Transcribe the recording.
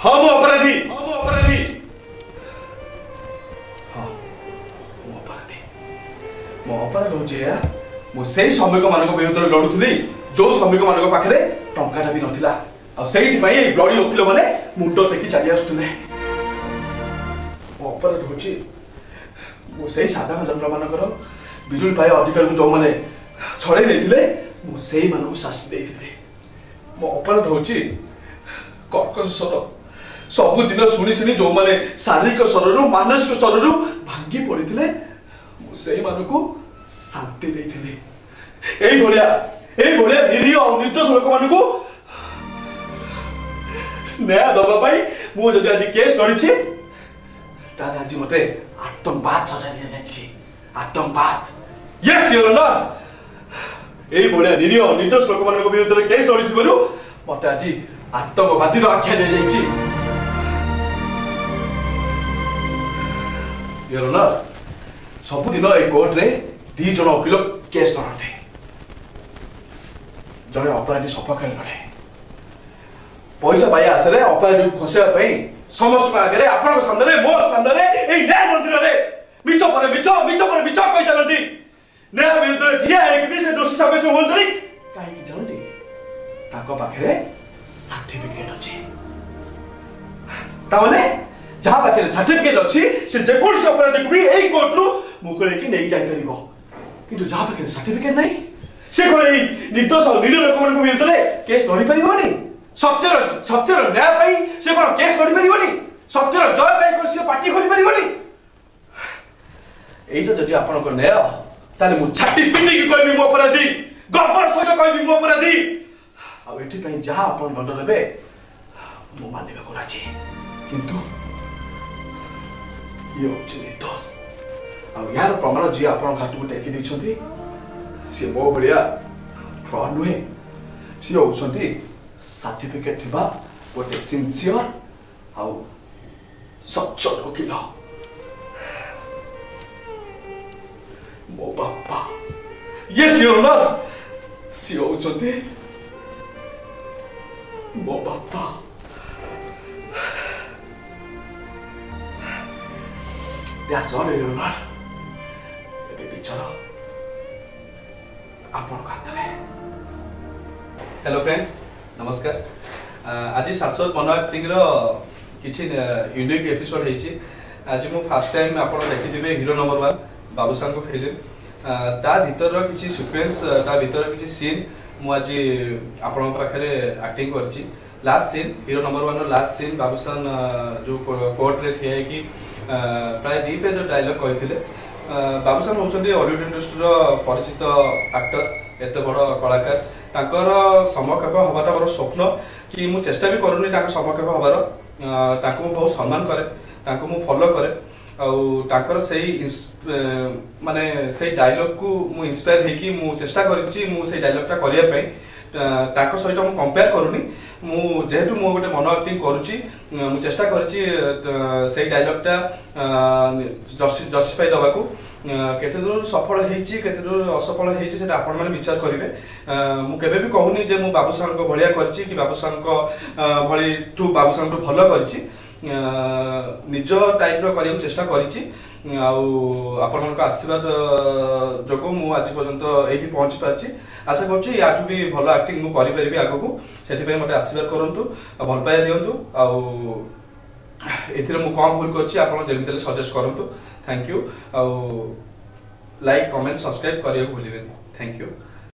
हाँ मु अपराधी हाँ मु अपराधी मो अपराध होची या मु सेही श्रमिक मानक विरुद्ध लड़ुथली जो श्रमिक मानक पाखरे टंकाटा भी नथिला आ सेही पई ए ब्लडी वकील माने मुंडो टेकी चली आस्तुले मो अपराध होची मु सेही साधारण जनता मानकर बिजुली पाए अधिकार को जो माने छड़े नेथिले मु सेही मानक शास्ति देथिले मो अपराध होची कर्कश स्वर सबुदिन शुणी शुणी जो माने शारीरिक स्तर मानसिक स्तर भांगी पड़ते से शांति निरीह और निर्दोष लोक मान न्याय दवाई मुझे आज केस लड़ी आज मत आतंकवाद सजा दि जाए आतंकवाद यस योर ऑनर ए भलिया निरीह और निर्दोष लोक मान विरुद्ध केस लड़ी मत आज आतंकवादी आख्या दि जाए योर ऑनर सबुदिन ए कोर्ट रे दी जन वकील केस लड़ते जड़े अपराधी सपक्ष लड़े पैसा पाई आसरे अपराधी फसवा समस्त आगे आपण सामने मो सामने न्याय मंदिर में मिछ पर मिछ कही चलती न्याय विरुद्ध ठिया से दोषी साब्यस्त हुई कहीं जानती पाखे सर्टिफिकेट अच्छी जहाँ पाखे सर्टिफिकेट अच्छी से जेकोसी अपराधी को भी यही कोर्ट रु मुकुले नहीं जापर कि जहाँ पाखे सर्टिफिकेट नहीं से कौन निर्दोष और निरीह लोक मान विरुद्ध केस लड़ी पार सत्यर न्याय पाई से कौन केस लड़ी पार सत्यर जय पाई से पार्टी खोली पार यही जदि आप न्याय ताले मु छाटी पिटी की कहबी मो अपराधी गब्बर सहित कहबी मो अपराधी आ एठी जहाँ आप दंड देवे मु मानिबा को राजी किंतु ये निर्दोष आ यार प्रमाण जी आप घाट को टेकी देछंती सी मो बड़िया फ्रॉड नुहे सी होउछंती सर्टिफिकेट थिबा गोटे सिंसियर आ सच्चर वकील मो बापा यस योर ऑनर सी होउछंती मो बापा That's all your honor. ये पिक्चर आपन कातले हेलो फ्रेंड्स नमस्कार आज शाश्वत मन एक्टिंग रो किछि यूनिक एपिसोड हेछि आज मु फर्स्ट टाइम आपन देखिथिबे हीरो नंबर 1 बाबूसान को फिल्म ता भीतर रो किछि सीक्वेंस ता भीतर किछि सीन मु आज आपन पाखरे एक्टिंग करछि लास्ट सीन हीरो नंबर 1 रो लास्ट सीन बाबूसान जो कोर्ट रे ठिया कि प्राय 2 पेज डायलॉग कहते बाबूसान होउछन्ती हॉलीवुड इंडस्ट्री परिचित एक्टर एत बड़ कलाकार ताकर समकक्ष हबाटा मोर स्वप्न कि मु चेष्टा भी करूनी ताकर समकक्ष हबार ताको मु बहुत सम्मान करे ताको मु फॉलो करे आउ ताकर सेही माने सेही डायलॉग को मु इंस्पायर हे कि मु चेष्टा करछि मु सेही डायलॉगटा करिया पई ताको सहित मु कंपेयर करूनी मु जेहेतु मु गोटे मन एक्टिंग करूची मु चेष्टा करछि सेही डायलॉगटा जस्टिफाई दबाकू केते दूर सफल हेछि केते दूर असफल हेछि सेटा आपण माने विचार करिवे मु केबे भी कहूनी जे मु बाबूसान को भलिया करछि कि बाबूसान को भली टू बाबूसान को भलो करछि निज टाइप रो करियो चेष्टा करछि आउ आपण को आशीर्वाद जोगो मु आज पर्यंत एठी पहुंच पाछि आशा करछि याठू भी भलो एक्टिंग मु करि परिबी आगो सेठी पे मते आशीर्वाद करंतु भल पाया दियंतु आउ एथिरे मु कम भूल करछि आपण जेमितले सजेस्ट करंतु थैंक यू आउ लाइक कमेंट सब्सक्राइब करियो भूलिबे थैंक यू।